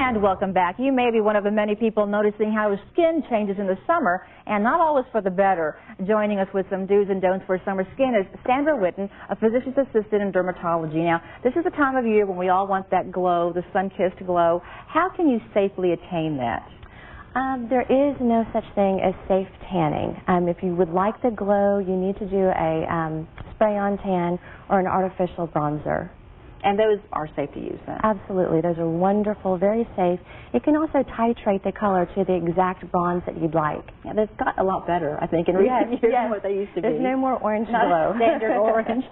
And welcome back. You may be one of the many people noticing how your skin changes in the summer, and not always for the better. Joining us with some do's and don'ts for summer skin is Sandra Whitten, a physician's assistant in dermatology. Now, this is the time of year when we all want that glow, the sun-kissed glow. How can you safely attain that? There is no such thing as safe tanning. If you would like the glow, you need to do a spray-on tan or an artificial bronzer. And those are safe to use then? Absolutely. Those are wonderful, very safe. It can also titrate the color to the exact bronze that you'd like. Yeah, they've got a lot better, I think, in recent years than what they used to be. There's no more orange Not glow. Standard orange.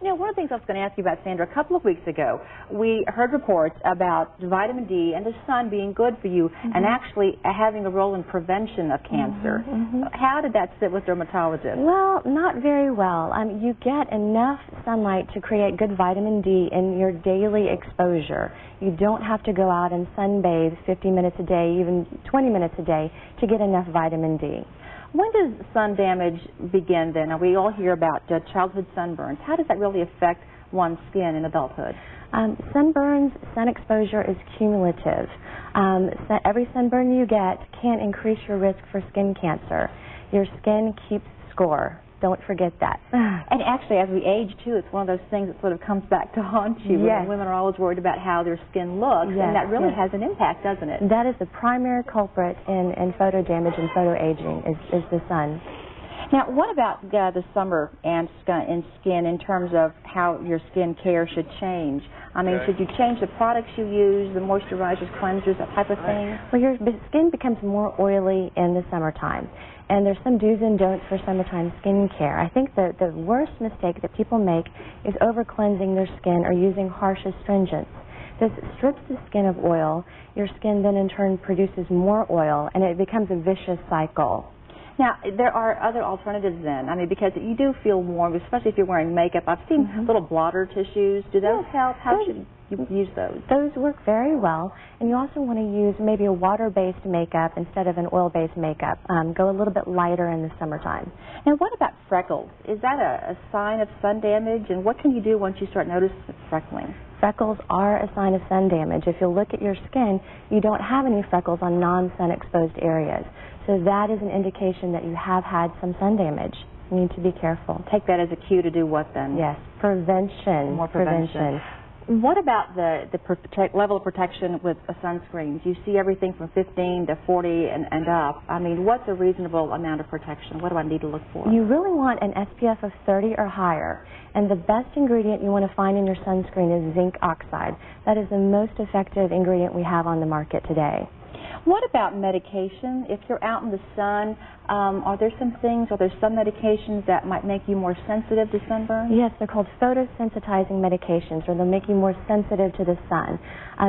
Now, one of the things I was going to ask you about, Sandra, a couple of weeks ago, we heard reports about vitamin D and the sun being good for you and actually having a role in prevention of cancer. How did that sit with dermatologists? Well, not very well. You get enough sunlight to create good vitamin D in your daily exposure. You don't have to go out and sunbathe 50 minutes a day, even 20 minutes a day, to get enough vitamin D. When does sun damage begin then? Now, we all hear about childhood sunburns. How does that really affect one's skin in adulthood? Sunburns, sun exposure is cumulative. Every sunburn you get can increase your risk for skin cancer. Your skin keeps score. Don't forget that. And actually, as we age, too, it's one of those things that sort of comes back to haunt you. Yes. Women are always worried about how their skin looks, and that really has an impact, doesn't it? That is the primary culprit in photo damage and photo aging is the sun. Now, what about the summer and skin in terms of how your skin care should change? I mean, should you change the products you use, the moisturizers, cleansers, that type of thing? Well, your skin becomes more oily in the summertime. And there's some do's and don'ts for summertime skin care. I think the worst mistake that people make is over-cleansing their skin or using harsh astringents. This strips the skin of oil. Your skin then in turn produces more oil, and it becomes a vicious cycle. Now, there are other alternatives then. I mean, because you do feel warm, especially if you're wearing makeup. I've seen little blotter tissues. Do those help? How should you use those? Those work very well. And you also want to use maybe a water-based makeup instead of an oil-based makeup. Go a little bit lighter in the summertime. And what about freckles? Is that a sign of sun damage? And what can you do once you start noticing freckling? Freckles are a sign of sun damage. If you look at your skin, you don't have any freckles on non-sun exposed areas. So that is an indication that you have had some sun damage. You need to be careful. Take that as a cue to do what then? Yes, prevention. More prevention. What about the level of protection with sunscreens? You see everything from 15 to 40 and up. I mean, what's a reasonable amount of protection? What do I need to look for? You really want an SPF of 30 or higher. And the best ingredient you want to find in your sunscreen is zinc oxide. That is the most effective ingredient we have on the market today. What about medication? If you're out in the sun, are there some medications that might make you more sensitive to sunburn? Yes, they're called photosensitizing medications, or they'll make you more sensitive to the sun.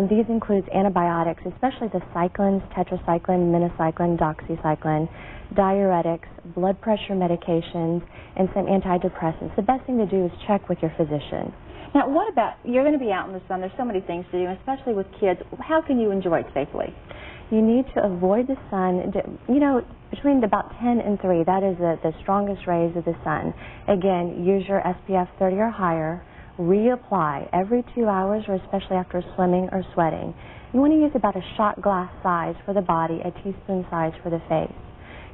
These include antibiotics, especially the cyclins, tetracycline, minocycline, doxycycline, diuretics, blood pressure medications, and some antidepressants. The best thing to do is check with your physician. Now, what about, you're going to be out in the sun, there's so many things to do, especially with kids. How can you enjoy it safely? You need to avoid the sun, between about 10 and 3. That is the strongest rays of the sun. Again, use your SPF 30 or higher. Reapply every 2 hours, or especially after swimming or sweating. You want to use about a shot glass size for the body, a teaspoon size for the face.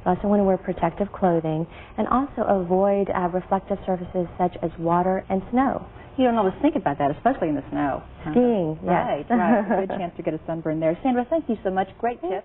You also want to wear protective clothing, and also avoid reflective surfaces such as water and snow. You don't always think about that, especially in the snow. Skiing, yes. Right. A good chance to get a sunburn there. Sandra, thank you so much. Great tip.